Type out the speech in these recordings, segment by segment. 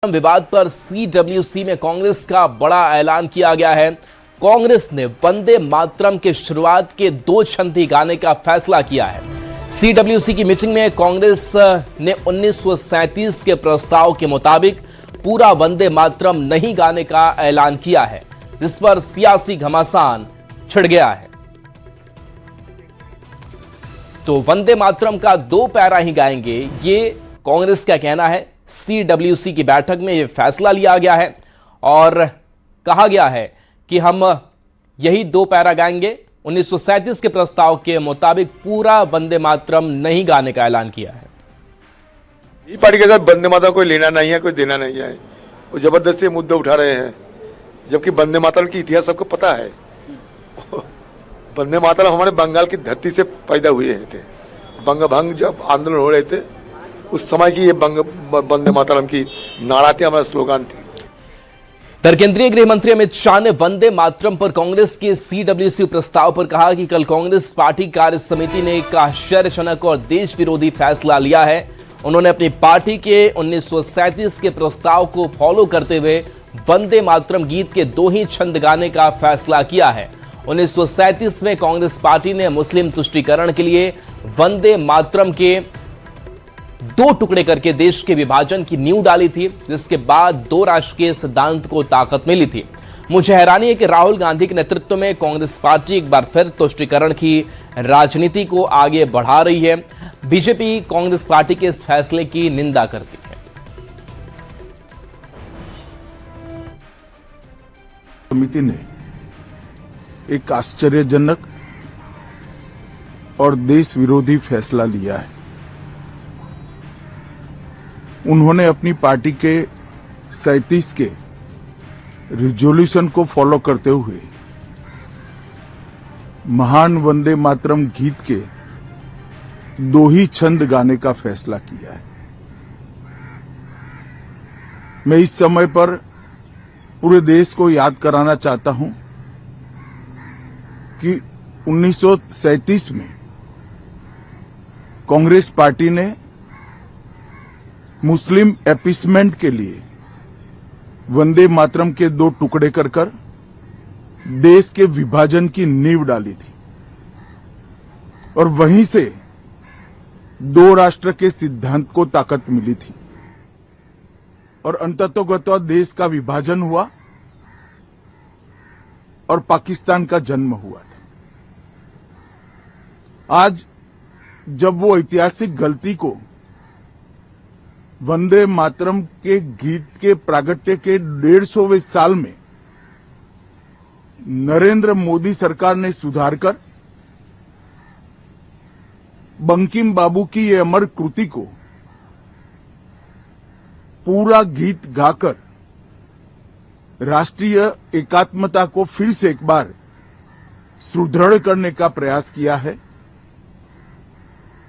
विवाद पर सीडब्ल्यूसी में कांग्रेस का बड़ा ऐलान किया गया है। कांग्रेस ने वंदे मातरम के शुरुआत के 2 छंद ही गाने का फैसला किया है। सीडब्ल्यूसी की मीटिंग में कांग्रेस ने 1937 के प्रस्ताव के मुताबिक पूरा वंदे मातरम नहीं गाने का ऐलान किया है, जिस पर सियासी घमासान छिड़ गया है। तो वंदे मातरम का 2 पैरा ही गाएंगे, ये कांग्रेस का कहना है। सीडब्ल्यूसी की बैठक में यह फैसला लिया गया है और कहा गया है कि हम यही 2 पैरा गाएंगे। 1937 के प्रस्ताव के मुताबिक पूरा वंदे मातरम नहीं गाने का ऐलान किया है। ये पार्टी के साथ वंदे मातरम कोई लेना नहीं है, कोई देना नहीं है। वो जबरदस्ती मुद्दे उठा रहे हैं, जबकि वंदे मातरम की इतिहास सबको पता है। वंदे मातरम हमारे बंगाल की धरती से पैदा हुए थे। बंगभंग जब आंदोलन हो रहे थे, उस समय की ये वंदे मातरम की नारा थी, हमारा स्लोगन थी। केंद्रीय गृह मंत्री अमित शाह ने वंदे मातरम पर कांग्रेस के सीडब्ल्यूसी प्रस्ताव पर कहा कि कल कांग्रेस पार्टी कार्य समिति ने एक आश्चर्यजनक और देश विरोधी फैसला लिया है। उन्होंने अपनी पार्टी के 1937 के प्रस्ताव को फॉलो करते हुए वंदे मातरम गीत के 2 ही छंद गाने का फैसला किया है। 1937 में कांग्रेस पार्टी ने मुस्लिम तुष्टीकरण के लिए वंदे मातरम के 2 टुकड़े करके देश के विभाजन की नींव डाली थी, जिसके बाद 2 राष्ट्र के सिद्धांत को ताकत मिली थी। मुझे हैरानी है कि राहुल गांधी के नेतृत्व में कांग्रेस पार्टी एक बार फिर तुष्टीकरण की राजनीति को आगे बढ़ा रही है। बीजेपी कांग्रेस पार्टी के इस फैसले की निंदा करती है। समिति ने एक आश्चर्यजनक और देश विरोधी फैसला लिया है। उन्होंने अपनी पार्टी के 37 के रिजोल्यूशन को फॉलो करते हुए महान वंदे मातरम गीत के 2 ही छंद गाने का फैसला किया है। मैं इस समय पर पूरे देश को याद कराना चाहता हूं कि 1937 में कांग्रेस पार्टी ने मुस्लिम अपीसमेंट के लिए वंदे मातरम के 2 टुकड़े कर देश के विभाजन की नींव डाली थी और वहीं से 2 राष्ट्र के सिद्धांत को ताकत मिली थी और अंततोगत्वा देश का विभाजन हुआ और पाकिस्तान का जन्म हुआ था। आज जब वो ऐतिहासिक गलती को वंदे मातरम के गीत के प्रागट्य के 150वें साल में नरेंद्र मोदी सरकार ने सुधार कर बंकिम बाबू की ये अमर कृति को पूरा गीत गाकर राष्ट्रीय एकात्मता को फिर से एक बार सुदृढ़ करने का प्रयास किया है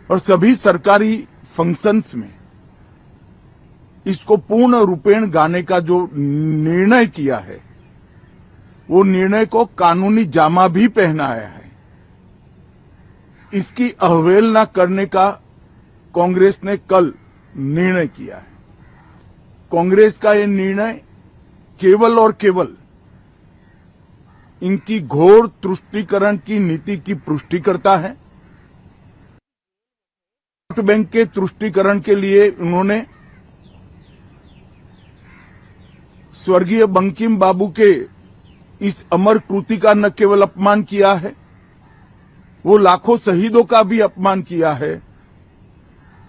और सभी सरकारी फंक्शंस में इसको पूर्ण रूपेण गाने का जो निर्णय किया है, वो निर्णय को कानूनी जामा भी पहनाया है। इसकी अवहेलना करने का कांग्रेस ने कल निर्णय किया है। कांग्रेस का ये निर्णय केवल और केवल इनकी घोर तुष्टीकरण की नीति की पुष्टि करता है। वोट बैंक के तुष्टीकरण के लिए उन्होंने स्वर्गीय बंकिम बाबू के इस अमर कृति का न केवल अपमान किया है, वो लाखों शहीदों का भी अपमान किया है,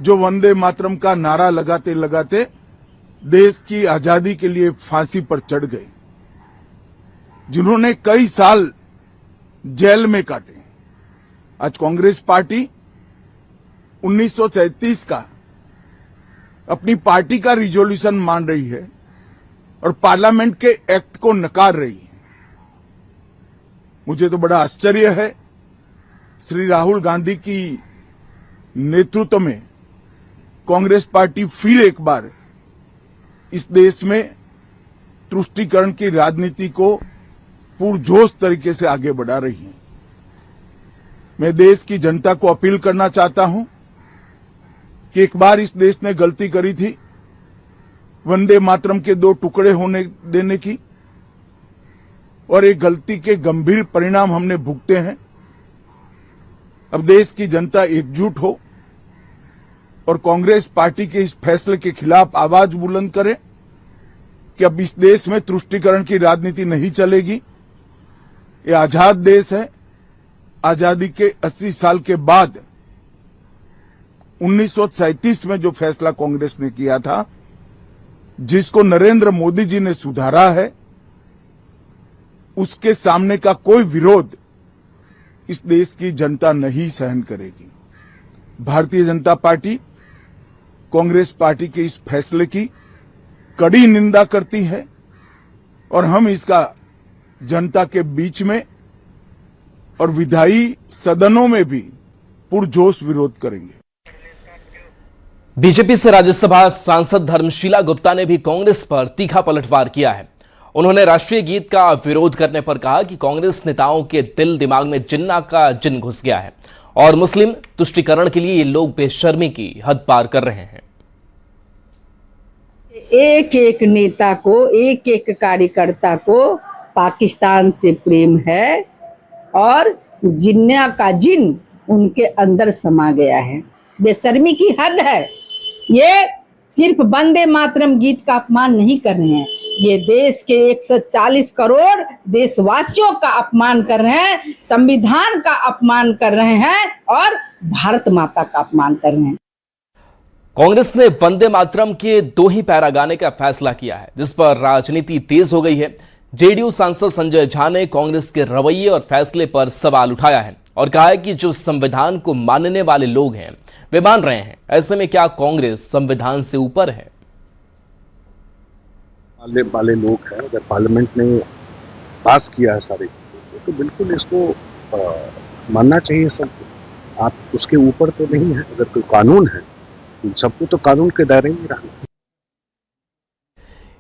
जो वंदे मातरम का नारा लगाते लगाते देश की आजादी के लिए फांसी पर चढ़ गए, जिन्होंने कई साल जेल में काटे। आज कांग्रेस पार्टी 1937 का अपनी पार्टी का रिजोल्यूशन मान रही है और पार्लियामेंट के एक्ट को नकार रही है। मुझे तो बड़ा आश्चर्य है। श्री राहुल गांधी की नेतृत्व में कांग्रेस पार्टी फिर एक बार इस देश में तुष्टीकरण की राजनीति को पुरजोश तरीके से आगे बढ़ा रही है। मैं देश की जनता को अपील करना चाहता हूं कि एक बार इस देश ने गलती करी थी वंदे मातरम के 2 टुकड़े होने देने की, और एक गलती के गंभीर परिणाम हमने भुगते हैं। अब देश की जनता एकजुट हो और कांग्रेस पार्टी के इस फैसले के खिलाफ आवाज बुलंद करे कि अब इस देश में तुष्टीकरण की राजनीति नहीं चलेगी। ये आजाद देश है। आजादी के 80 साल के बाद 1937 में जो फैसला कांग्रेस ने किया था, जिसको नरेंद्र मोदी जी ने सुधारा है, उसके सामने का कोई विरोध इस देश की जनता नहीं सहन करेगी। भारतीय जनता पार्टी कांग्रेस पार्टी के इस फैसले की कड़ी निंदा करती है और हम इसका जनता के बीच में और विधायी सदनों में भी पुरजोश विरोध करेंगे। बीजेपी से राज्यसभा सांसद धर्मशीला गुप्ता ने भी कांग्रेस पर तीखा पलटवार किया है। उन्होंने राष्ट्रीय गीत का विरोध करने पर कहा कि कांग्रेस नेताओं के दिल दिमाग में जिन्ना का जिन घुस गया है और मुस्लिम तुष्टीकरण के लिए ये लोग बेशर्मी की हद पार कर रहे हैं। एक एक नेता को, एक एक कार्यकर्ता को पाकिस्तान से प्रेम है और जिन्ना का जिन उनके अंदर समा गया है। बेशर्मी की हद है। ये सिर्फ वंदे मातरम गीत का अपमान नहीं कर रहे हैं, ये देश के 140 करोड़ देशवासियों का अपमान कर रहे हैं, संविधान का अपमान कर रहे हैं और भारत माता का अपमान कर रहे हैं। कांग्रेस ने वंदे मातरम के 2 ही पैरा गाने का फैसला किया है, जिस पर राजनीति तेज हो गई है। जेडीयू सांसद संजय झा ने कांग्रेस के रवैये और फैसले पर सवाल उठाया है और कहा है कि जो संविधान को मानने वाले लोग हैं वे मान रहे हैं, ऐसे में क्या कांग्रेस संविधान से ऊपर है? वाले लोग हैं, अगर पार्लियामेंट ने पास किया है सारे तो बिल्कुल इसको मानना चाहिए सबको। आप उसके ऊपर तो नहीं है। अगर कोई कानून है सबको तो कानून के दायरे में रहना।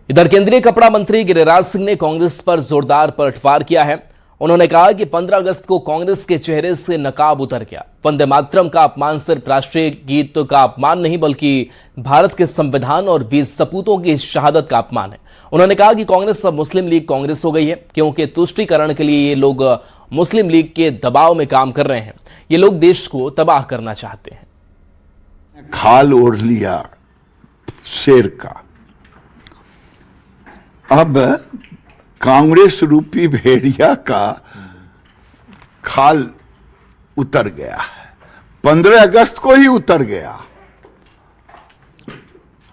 इधर केंद्रीय कपड़ा मंत्री गिरिराज सिंह ने कांग्रेस पर जोरदार पलटवार किया है। उन्होंने कहा कि 15 अगस्त को कांग्रेस के चेहरे से नकाब उतर गया। वंदे मातरम का अपमान सिर्फ राष्ट्रीय गीत का अपमान नहीं बल्कि भारत के संविधान और वीर सपूतों की शहादत का अपमान है। उन्होंने कहा कि कांग्रेस अब मुस्लिम लीग कांग्रेस हो गई है, क्योंकि तुष्टीकरण के लिए ये लोग मुस्लिम लीग के दबाव में काम कर रहे हैं। ये लोग देश को तबाह करना चाहते हैं। खाल ओढ़ लिया शेर का, अब कांग्रेस रूपी भेड़िया का खाल उतर गया है। 15 अगस्त को ही उतर गया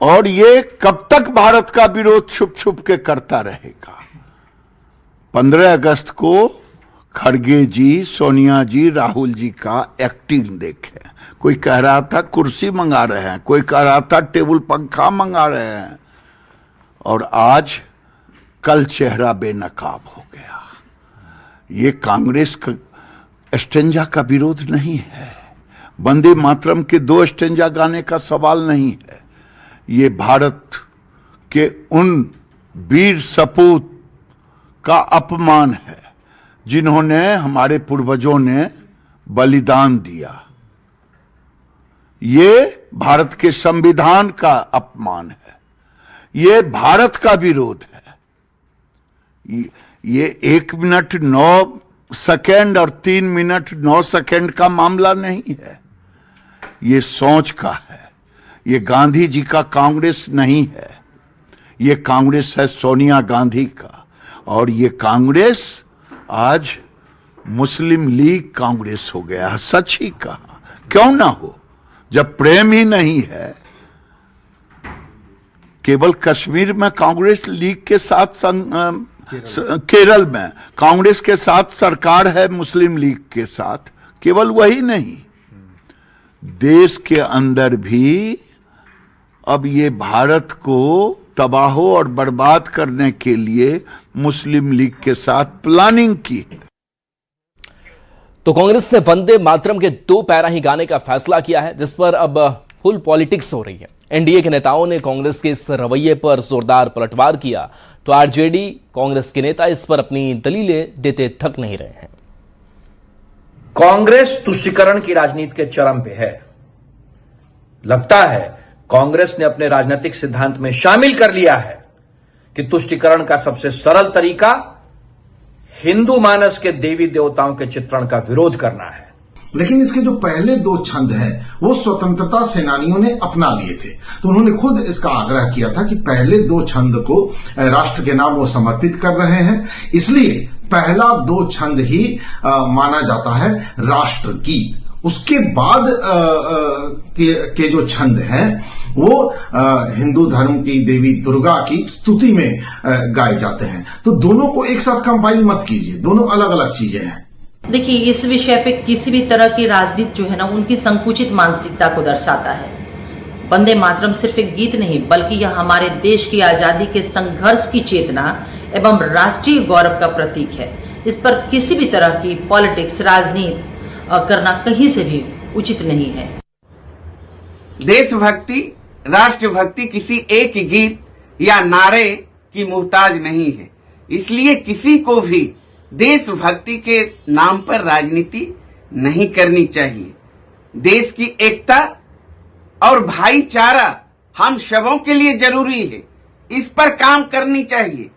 और ये कब तक भारत का विरोध छुप छुप के करता रहेगा? 15 अगस्त को खड़गे जी, सोनिया जी, राहुल जी का एक्टिंग देखे। कोई कह रहा था कुर्सी मंगा रहे हैं, कोई कह रहा था टेबल पंखा मंगा रहे हैं, और आज कल चेहरा बेनकाब हो गया। ये कांग्रेस का स्टेंजा का विरोध नहीं है, वंदे मातरम के 2 स्टेंजा गाने का सवाल नहीं है। ये भारत के उन वीर सपूत का अपमान है जिन्होंने, हमारे पूर्वजों ने बलिदान दिया। ये भारत के संविधान का अपमान है, ये भारत का विरोध है। ये 1 मिनट 9 सेकेंड और 3 मिनट 9 सेकेंड का मामला नहीं है, ये सोच का है। ये गांधी जी का कांग्रेस नहीं है, ये कांग्रेस है सोनिया गांधी का। और ये कांग्रेस आज मुस्लिम लीग कांग्रेस हो गया। सच ही कहा, क्यों ना हो, जब प्रेम ही नहीं है। केवल कश्मीर में कांग्रेस लीग के साथ केरल में कांग्रेस के साथ सरकार है, मुस्लिम लीग के साथ। केवल वही नहीं, देश के अंदर भी अब ये भारत को तबाह और बर्बाद करने के लिए मुस्लिम लीग के साथ प्लानिंग की है। तो कांग्रेस ने वंदे मातरम के 2 पैरा ही गाने का फैसला किया है, जिस पर अब फुल पॉलिटिक्स हो रही है। एनडीए के नेताओं ने कांग्रेस के इस रवैये पर जोरदार पलटवार किया, तो आरजेडी कांग्रेस के नेता इस पर अपनी दलीलें देते थक नहीं रहे हैं। कांग्रेस तुष्टीकरण की राजनीति के चरम पे है। लगता है कांग्रेस ने अपने राजनीतिक सिद्धांत में शामिल कर लिया है कि तुष्टीकरण का सबसे सरल तरीका हिंदू मानस के देवी देवताओं के चित्रण का विरोध करना है। लेकिन इसके जो पहले 2 छंद हैं वो स्वतंत्रता सेनानियों ने अपना लिए थे, तो उन्होंने खुद इसका आग्रह किया था कि पहले 2 छंद को राष्ट्र के नाम वो समर्पित कर रहे हैं, इसलिए पहला 2 छंद ही माना जाता है राष्ट्रगीत। उसके बाद के जो छंद हैं वो हिंदू धर्म की देवी दुर्गा की स्तुति में गाए जाते हैं। तो दोनों को एक साथ कंबाइन मत कीजिए, दोनों अलग अलग चीजें हैं। देखिए, इस विषय पे किसी भी तरह की राजनीति जो है ना, उनकी संकुचित मानसिकता को दर्शाता है। वंदे मातरम सिर्फ एक गीत नहीं, बल्कि यह हमारे देश की आजादी के संघर्ष की चेतना एवं राष्ट्रीय गौरव का प्रतीक है। इस पर किसी भी तरह की पॉलिटिक्स, राजनीति करना कहीं से भी उचित नहीं है। देशभक्ति, राष्ट्रभक्ति किसी एक गीत या नारे की मोहताज नहीं है, इसलिए किसी को भी देशभक्ति के नाम पर राजनीति नहीं करनी चाहिए। देश की एकता और भाईचारा हम सबों के लिए जरूरी है, इस पर काम करनी चाहिए।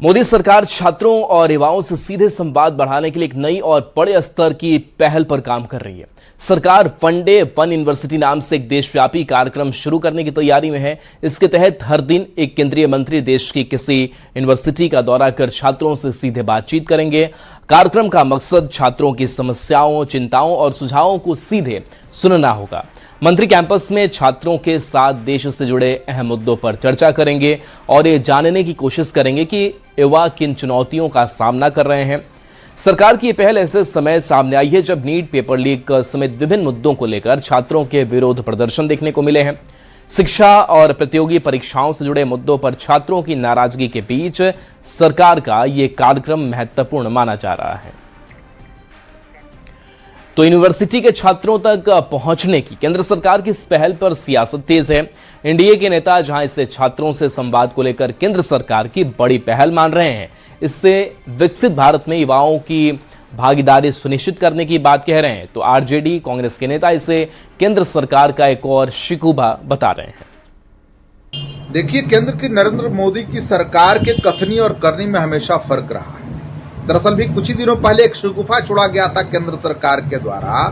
मोदी सरकार छात्रों और युवाओं से सीधे संवाद बढ़ाने के लिए एक नई और बड़े स्तर की पहल पर काम कर रही है। सरकार वनडे वन यूनिवर्सिटी नाम से एक देशव्यापी कार्यक्रम शुरू करने की तैयारी में है। इसके तहत हर दिन एक केंद्रीय मंत्री देश की किसी यूनिवर्सिटी का दौरा कर छात्रों से सीधे बातचीत करेंगे। कार्यक्रम का मकसद छात्रों की समस्याओं, चिंताओं और सुझावों को सीधे सुनना होगा। मंत्री कैंपस में छात्रों के साथ देश से जुड़े अहम मुद्दों पर चर्चा करेंगे और ये जानने की कोशिश करेंगे कि युवा किन चुनौतियों का सामना कर रहे हैं। सरकार की यह पहल ऐसे समय सामने आई है जब नीट, पेपर लीक समेत विभिन्न मुद्दों को लेकर छात्रों के विरोध प्रदर्शन देखने को मिले हैं। शिक्षा और प्रतियोगी परीक्षाओं से जुड़े मुद्दों पर छात्रों की नाराजगी के बीच सरकार का यह कार्यक्रम महत्वपूर्ण माना जा रहा है। तो यूनिवर्सिटी के छात्रों तक पहुंचने की केंद्र सरकार की इस पहल पर सियासत तेज है। एनडीए के नेता जहां इसे छात्रों से संवाद को लेकर केंद्र सरकार की बड़ी पहल मान रहे हैं, इससे विकसित भारत में युवाओं की भागीदारी सुनिश्चित करने की बात कह रहे हैं, तो आरजेडी कांग्रेस के नेता इसे केंद्र सरकार का एक और शिकूबा बता रहे हैं। देखिए, केंद्र की नरेंद्र मोदी की सरकार के कथनी और करनी में हमेशा फर्क रहा है। दरअसल भी कुछ ही दिनों पहले एक शगुफा छोड़ा गया था केंद्र सरकार के द्वारा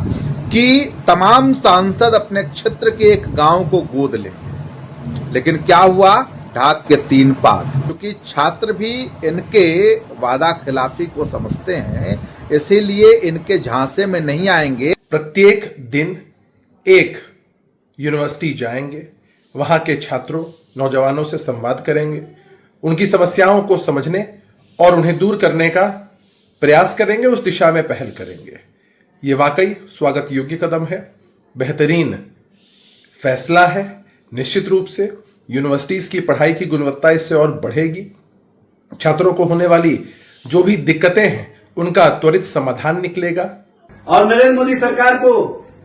कि तमाम सांसद अपने क्षेत्र के एक गांव को गोद लेंगे, लेकिन क्या हुआ? ढाक के 3 पात। क्योंकि छात्र भी इनके वादा खिलाफी को समझते हैं, इसीलिए इनके झांसे में नहीं आएंगे। प्रत्येक दिन एक यूनिवर्सिटी जाएंगे, वहां के छात्रों, नौजवानों से संवाद करेंगे, उनकी समस्याओं को समझने और उन्हें दूर करने का प्रयास करेंगे, उस दिशा में पहल करेंगे। ये वाकई स्वागत योग्य कदम है, बेहतरीन फैसला है। निश्चित रूप से यूनिवर्सिटीज की पढ़ाई की गुणवत्ता इससे और बढ़ेगी। छात्रों को होने वाली जो भी दिक्कतें हैं उनका त्वरित समाधान निकलेगा। और नरेंद्र मोदी सरकार को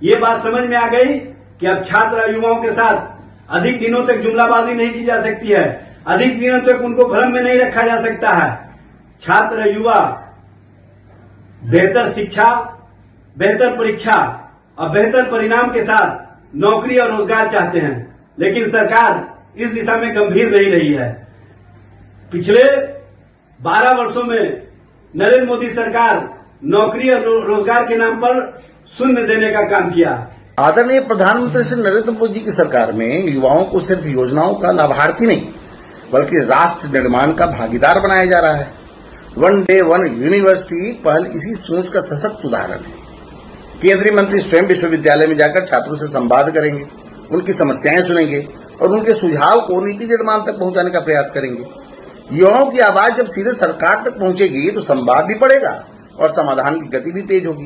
ये बात समझ में आ गई कि अब छात्र युवाओं के साथ अधिक दिनों तक जुमलाबाजी नहीं की जा सकती है, अधिक दिनों तक उनको भ्रम में नहीं रखा जा सकता है। छात्र युवा बेहतर शिक्षा, बेहतर परीक्षा और बेहतर परिणाम के साथ नौकरी और रोजगार चाहते हैं, लेकिन सरकार इस दिशा में गंभीर नहीं रही है। पिछले 12 वर्षों में नरेंद्र मोदी सरकार नौकरी और रोजगार के नाम पर शून्य देने का काम किया। आदरणीय प्रधानमंत्री श्री नरेंद्र मोदी की सरकार में युवाओं को सिर्फ योजनाओं का लाभार्थी नहीं बल्कि राष्ट्र निर्माण का भागीदार बनाया जा रहा है। वनडे वन यूनिवर्सिटी पहल इसी सोच का सशक्त उदाहरण है। केंद्रीय मंत्री स्वयं विश्वविद्यालय में जाकर छात्रों से संवाद करेंगे, उनकी समस्याएं सुनेंगे और उनके सुझाव को नीति निर्माण तक पहुंचाने का प्रयास करेंगे। युवाओं की आवाज जब सीधे सरकार तक पहुंचेगी तो संवाद भी बढ़ेगा और समाधान की गति भी तेज होगी।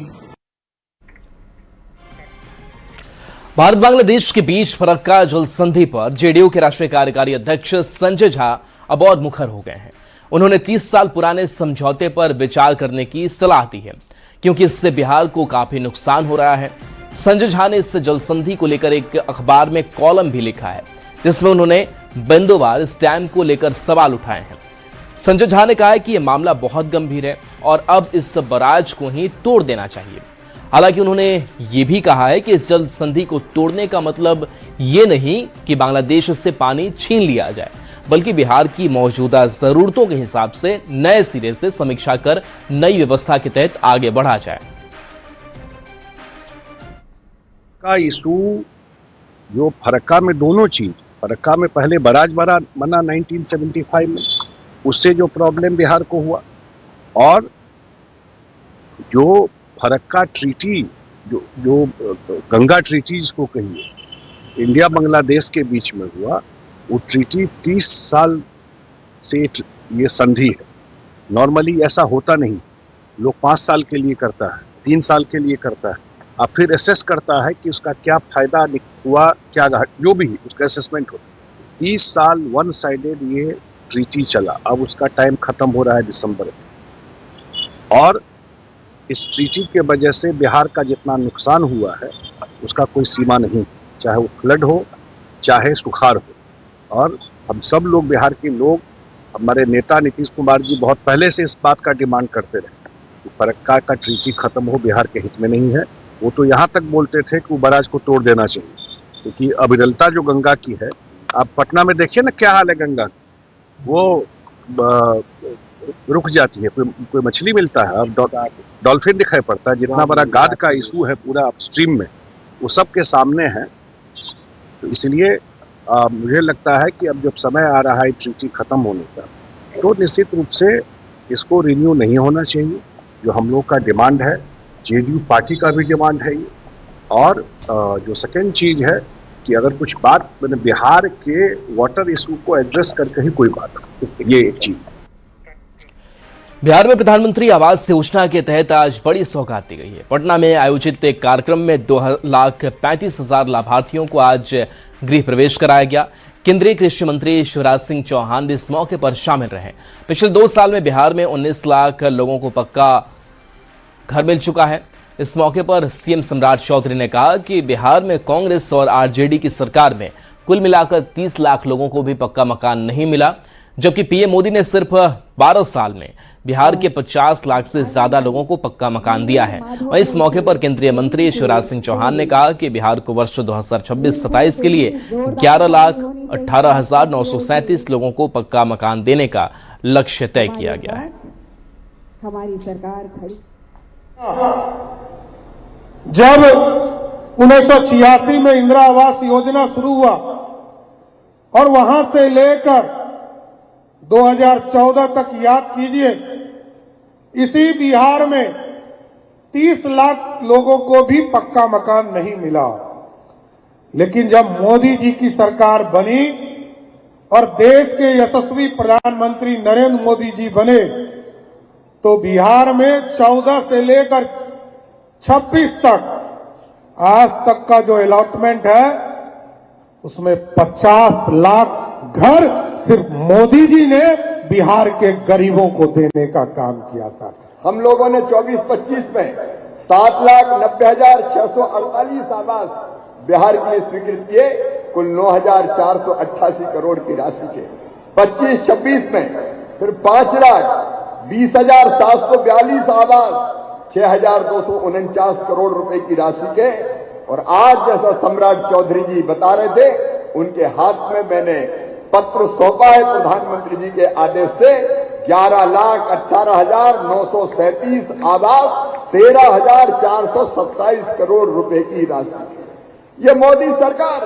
भारत बांग्लादेश के बीच फरक्का जल संधि पर जेडीयू के राष्ट्रीय कार्यकारी अध्यक्ष संजय झा अब और मुखर हो गए हैं। उन्होंने 30 साल पुराने समझौते पर विचार करने की सलाह दी है, क्योंकि इससे बिहार को काफी नुकसान हो रहा है। संजय झा ने इस जल संधि को लेकर एक अखबार में कॉलम भी लिखा है, जिसमें उन्होंने बिंदुवार स्टैम्प को लेकर सवाल उठाए हैं। संजय झा ने कहा है कि यह मामला बहुत गंभीर है और अब इस बराज को ही तोड़ देना चाहिए। हालांकि उन्होंने ये भी कहा है कि इस जल संधि को तोड़ने का मतलब ये नहीं कि बांग्लादेश से पानी छीन लिया जाए, बल्कि बिहार की मौजूदा जरूरतों के हिसाब से नए सिरे से समीक्षा कर नई व्यवस्था के तहत आगे बढ़ा जाए। का इशू जो फरक्का में दोनों चीज, फरक्का में पहले बराज बना 1975 में, उससे जो प्रॉब्लम बिहार को हुआ, और जो फरक्का ट्रीटी जो गंगा ट्रीटी जिसको कहिए इंडिया बांग्लादेश के बीच में हुआ, वो ट्रीटी 30 साल से ये संधि है। नॉर्मली ऐसा होता नहीं, लोग 5 साल के लिए करता है, 3 साल के लिए करता है, अब फिर असेस करता है कि उसका क्या फायदा हुआ, क्या जो भी उसका असेसमेंट होता है। 30 साल वन साइडेड ये ट्रीटी चला, अब उसका टाइम खत्म हो रहा है दिसंबर में, और इस ट्रीटी के वजह से बिहार का जितना नुकसान हुआ है उसका कोई सीमा नहीं, चाहे वो फ्लड हो चाहे सुखाड़ हो। और हम सब लोग, बिहार के लोग, हमारे नेता नीतीश कुमार जी बहुत पहले से इस बात का डिमांड करते रहे कि फरक्का का ट्रीटी खत्म हो, बिहार के हित में नहीं है। वो तो यहाँ तक बोलते थे कि वो बराज को तोड़ देना चाहिए, क्योंकि अविरलता जो गंगा की है, आप पटना में देखिए ना क्या हाल है गंगा, वो रुक जाती है, कोई मछली मिलता है, अब डॉल्फिन दिखाई पड़ता है। जितना बड़ा गाद का इशू है पूरा अपस्ट्रीम में, वो सब के सामने है। तो इसलिए मुझे लगता है कि अब जब समय आ रहा है ट्रीटी खत्म होने का, तो निश्चित रूप से इसको रिन्यू नहीं होना चाहिए, जो हम लोग का डिमांड है, जेडीयू पार्टी का भी डिमांड है ये। और जो सेकेंड चीज है कि अगर कुछ बात मैंने बिहार के वाटर इशू को एड्रेस करके ही कोई बात हो, ये एक चीज। बिहार में प्रधानमंत्री आवास योजना के तहत आज बड़ी सौगात दी गई है। पटना में आयोजित एक कार्यक्रम में 2,35,000 लाभार्थियों को आज गृह प्रवेश कराया गया। केंद्रीय कृषि मंत्री शिवराज सिंह चौहान भी इस मौके पर शामिल रहे। पिछले 2 साल में बिहार में 19 लाख लोगों को पक्का घर मिल चुका है। इस मौके पर सीएम सम्राट चौधरी ने कहा कि बिहार में कांग्रेस और आरजेडी की सरकार में कुल मिलाकर 30 लाख लोगों को भी पक्का मकान नहीं मिला, जबकि पीएम मोदी ने सिर्फ 12 साल में बिहार के 50 लाख से ज्यादा लोगों को पक्का मकान दिया है। और इस मौके पर केंद्रीय मंत्री शिवराज सिंह चौहान ने कहा कि बिहार को वर्ष 2026-27 के लिए 11,18,937 लोगों को पक्का मकान देने का लक्ष्य तय किया गया है। हमारी सरकार खड़ी जब 1986 में इंदिरा आवास योजना शुरू हुआ और वहां से लेकर 2014 तक याद कीजिए, इसी बिहार में 30 लाख लोगों को भी पक्का मकान नहीं मिला। लेकिन जब मोदी जी की सरकार बनी और देश के यशस्वी प्रधानमंत्री नरेंद्र मोदी जी बने, तो बिहार में 14 से लेकर 26 तक आज तक का जो अलॉटमेंट है, उसमें 50 लाख घर सिर्फ मोदी जी ने बिहार के गरीबों को देने का काम किया था। हम लोगों ने 24-25 में 7,90,648 आवास बिहार के लिए स्वीकृत किए, कुल 9,488 करोड़ की राशि के। 25-26 में फिर 5,20,742 आवास 6,249 करोड़ रुपए की राशि के। और आज जैसा सम्राट चौधरी जी बता रहे थे, उनके हाथ में मैंने पत्र सौंपा है प्रधानमंत्री जी के आदेश से। 11,18,937 आवास 13,427 करोड़ रुपए की राशि। ये मोदी सरकार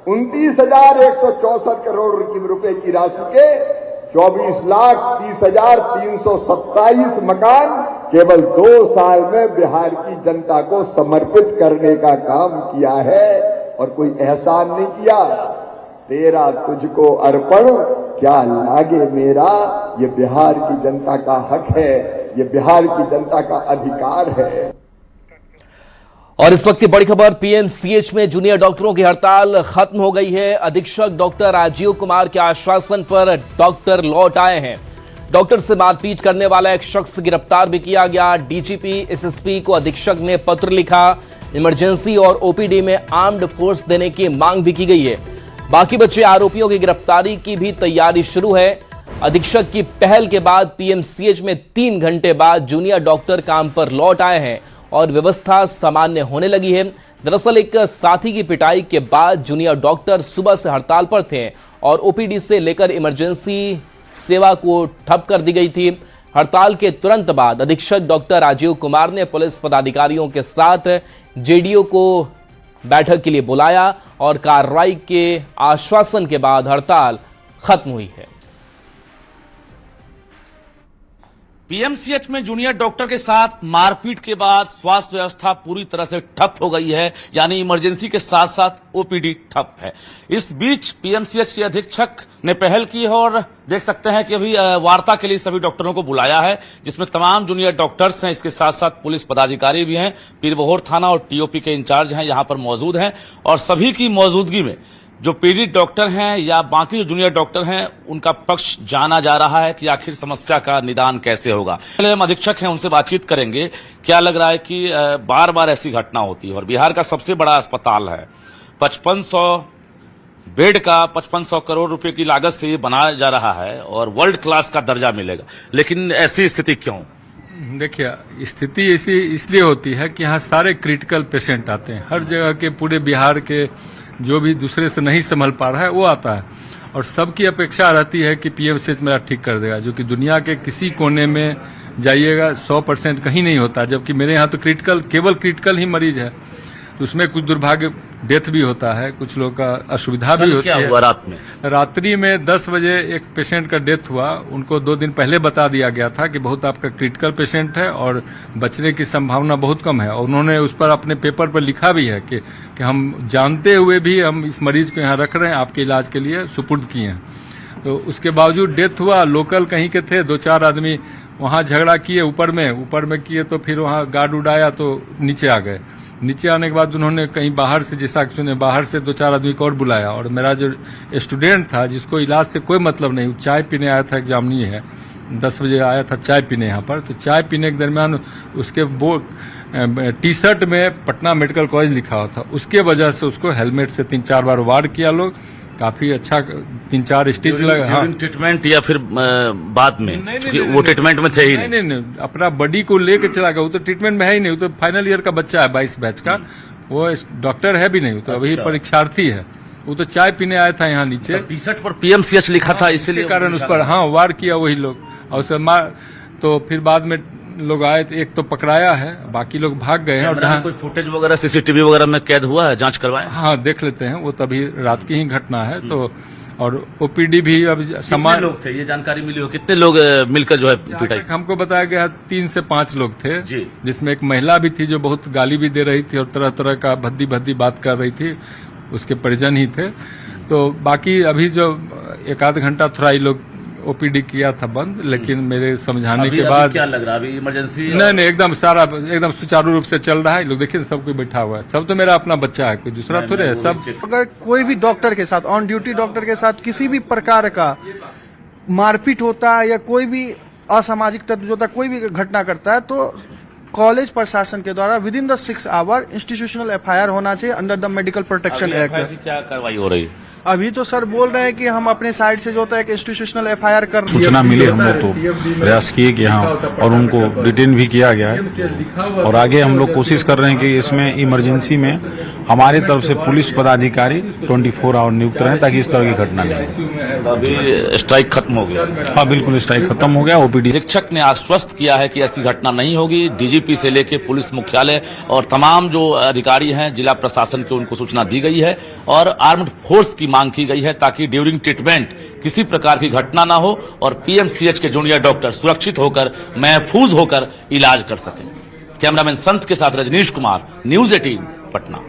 29,164 करोड़ रुपए की राशि के 24,30,327 मकान केवल 2 साल में बिहार की जनता को समर्पित करने का काम किया है। और कोई एहसान नहीं किया। तेरा तुझको अर्पण क्या लागे मेरा, ये बिहार की जनता का हक है, ये बिहार की जनता का अधिकार है। और इस वक्त की बड़ी खबर, पीएमसीएच में जूनियर डॉक्टरों की हड़ताल खत्म हो गई है। अधीक्षक डॉक्टर राजीव कुमार के आश्वासन पर डॉक्टर लौट आए हैं। डॉक्टर से मारपीट करने वाला एक शख्स गिरफ्तार भी किया गया। डीजीपी एसएसपी को अधीक्षक ने पत्र लिखा। इमरजेंसी और ओपीडी में आर्म्ड फोर्स देने की मांग भी की गई है। बाकी बचे आरोपियों की गिरफ्तारी की भी तैयारी शुरू है। अधीक्षक की पहल के बाद पीएमसीएच में 3 घंटे बाद जूनियर डॉक्टर काम पर लौट आए हैं और व्यवस्था सामान्य होने लगी है। दरअसल एक साथी की पिटाई के बाद जूनियर डॉक्टर सुबह से हड़ताल पर थे और ओपीडी से लेकर इमरजेंसी सेवा को ठप कर दी गई थी। हड़ताल के तुरंत बाद अधीक्षक डॉक्टर राजीव कुमार ने पुलिस पदाधिकारियों के साथ जेडीओ को बैठक के लिए बुलाया और कार्रवाई के आश्वासन के बाद हड़ताल खत्म हुई है। पीएमसीएच में जूनियर डॉक्टर के साथ मारपीट के बाद स्वास्थ्य व्यवस्था पूरी तरह से ठप हो गई है, यानी इमरजेंसी के साथ साथ ओपीडी ठप है। इस बीच पीएमसीएच के अधीक्षक ने पहल की है और देख सकते हैं कि अभी वार्ता के लिए सभी डॉक्टरों को बुलाया है, जिसमें तमाम जूनियर डॉक्टर्स हैं, इसके साथ साथ पुलिस पदाधिकारी भी हैं, पीरबहोर थाना और टीओपी के इंचार्ज हैं, यहां पर मौजूद हैं और सभी की मौजूदगी में जो पीड़ित डॉक्टर हैं या बाकी जो जूनियर डॉक्टर हैं उनका पक्ष जाना जा रहा है कि आखिर समस्या का निदान कैसे होगा। पहले हम अधीक्षक हैं, उनसे बातचीत करेंगे। क्या लग रहा है कि बार बार ऐसी घटना होती है और बिहार का सबसे बड़ा अस्पताल है, 5500 बेड का 5500 करोड़ रुपए की लागत से ये बनाया जा रहा है और वर्ल्ड क्लास का दर्जा मिलेगा, लेकिन ऐसी स्थिति क्यों? देखिए, स्थिति ऐसी इसलिए होती है कि यहाँ सारे क्रिटिकल पेशेंट आते हैं। हर जगह के पूरे बिहार के जो भी दूसरे से नहीं संभल पा रहा है वो आता है और सबकी अपेक्षा रहती है कि पीएमसीएच मेरा ठीक कर देगा, जो कि दुनिया के किसी कोने में जाइएगा 100% कहीं नहीं होता। जबकि मेरे यहाँ तो केवल क्रिटिकल ही मरीज है, तो उसमें कुछ दुर्भाग्य डेथ भी होता है, कुछ लोग का असुविधा भी होती है। रात्रि में 10 बजे एक पेशेंट का डेथ हुआ। उनको 2 दिन पहले बता दिया गया था कि बहुत आपका क्रिटिकल पेशेंट है और बचने की संभावना बहुत कम है, और उन्होंने उस पर अपने पेपर पर लिखा भी है कि हम जानते हुए भी हम इस मरीज को यहाँ रख रहे हैं, आपके इलाज के लिए सुपुर्द किए हैं। तो उसके बावजूद डेथ हुआ। लोकल कहीं के थे, 2-4 आदमी वहाँ झगड़ा किए, ऊपर में किए, तो फिर वहाँ गार्ड उड़ाया तो नीचे आ गए। नीचे आने के बाद उन्होंने कहीं बाहर से, जैसा कि सुने, बाहर से 2-4 आदमी को और बुलाया और मेरा जो स्टूडेंट था जिसको इलाज से कोई मतलब नहीं, चाय पीने आया था, एग्जाम नहीं है, 10 बजे आया था चाय पीने यहाँ पर। तो चाय पीने के दरमियान उसके टी शर्ट में पटना मेडिकल कॉलेज लिखा हुआ था, उसके वजह से उसको हेलमेट से 3-4 बार वार किया लोग। काफी अच्छा 3-4 स्टिच लगा। हाँ, ट्रीटमेंट या फिर बाद में? नहीं, वो ट्रीटमेंट में थे ही नहीं, अपना बॉडी को लेके चला गया। वो तो ट्रीटमेंट में है ही नहीं, वो तो फाइनल ईयर का बच्चा है, 22 बैच का, वो डॉक्टर है भी नहीं, तो अभी परीक्षार्थी है। वो तो चाय पीने आया था यहाँ नीचे, टी शर्ट पर पीएमसीएच लिखा था, इसलिए कारण उस पर वार किया वही लोग, और उससे तो फिर बाद में लोग आए, एक तो पकड़ाया है, बाकी लोग भाग गए हैं। और कोई फुटेज वगैरह सीसीटीवी वगैरह में कैद हुआ है, जांच करवाए? हाँ, देख लेते हैं, वो तभी रात की ही घटना है। तो और ओपीडी भी अब समान लोग थे, ये जानकारी मिली हो? कितने लोग मिलकर जो है पिटाई? हमको बताया गया 3 से 5 लोग थे, जिसमें एक महिला भी थी जो बहुत गाली भी दे रही थी और तरह तरह का भद्दी बात कर रही थी, उसके परिजन ही थे। तो बाकी अभी जो 1-आध घंटा थोड़ा ही लोग ओपीडी किया था बंद, लेकिन मेरे समझाने के बाद क्या लग रहा है अभी इमरजेंसी? नहीं, एकदम सुचारू रूप से चल रहा है। लोग देखिए, सब कोई बैठा हुआ है, सब तो मेरा अपना बच्चा है, कोई दूसरा थोड़े है सब। अगर कोई भी डॉक्टर के साथ, ऑन ड्यूटी डॉक्टर के साथ किसी भी प्रकार का मारपीट होता है या कोई भी असामाजिक तत्व होता है, कोई भी घटना करता है, तो कॉलेज प्रशासन के द्वारा within the 6 hour institutional FIR होना चाहिए under the medical protection act. क्या कार्रवाई हो रही है अभी? तो सर बोल रहे हैं कि हम अपने साइड से जो होता है एक इंस्टीट्यूशनल एफआईआर कर सूचना मिले, हम लोग तो प्रयास किए कि हाँ, और उनको डिटेन भी किया गया है। और आगे हम लोग कोशिश कर रहे हैं कि इसमें इमरजेंसी में हमारी तरफ से पुलिस पदाधिकारी 24 आवर नियुक्त रहें, ताकि इस तरह की घटना नहीं हो। अभी स्ट्राइक खत्म हो गया? हाँ, बिल्कुल स्ट्राइक खत्म हो गया। ओपीडी अधीक्षक ने आश्वस्त किया है कि ऐसी घटना नहीं होगी। डीजीपी से लेकर पुलिस मुख्यालय और तमाम जो अधिकारी हैं जिला प्रशासन के, उनको सूचना दी गई है और आर्म्ड फोर्स की मांग की गई है, ताकि ड्यूरिंग ट्रीटमेंट किसी प्रकार की घटना ना हो और पीएमसीएच के जूनियर डॉक्टर सुरक्षित होकर, महफूज होकर इलाज कर सकें। कैमरामैन संत के साथ रजनीश कुमार, न्यूज 18 पटना।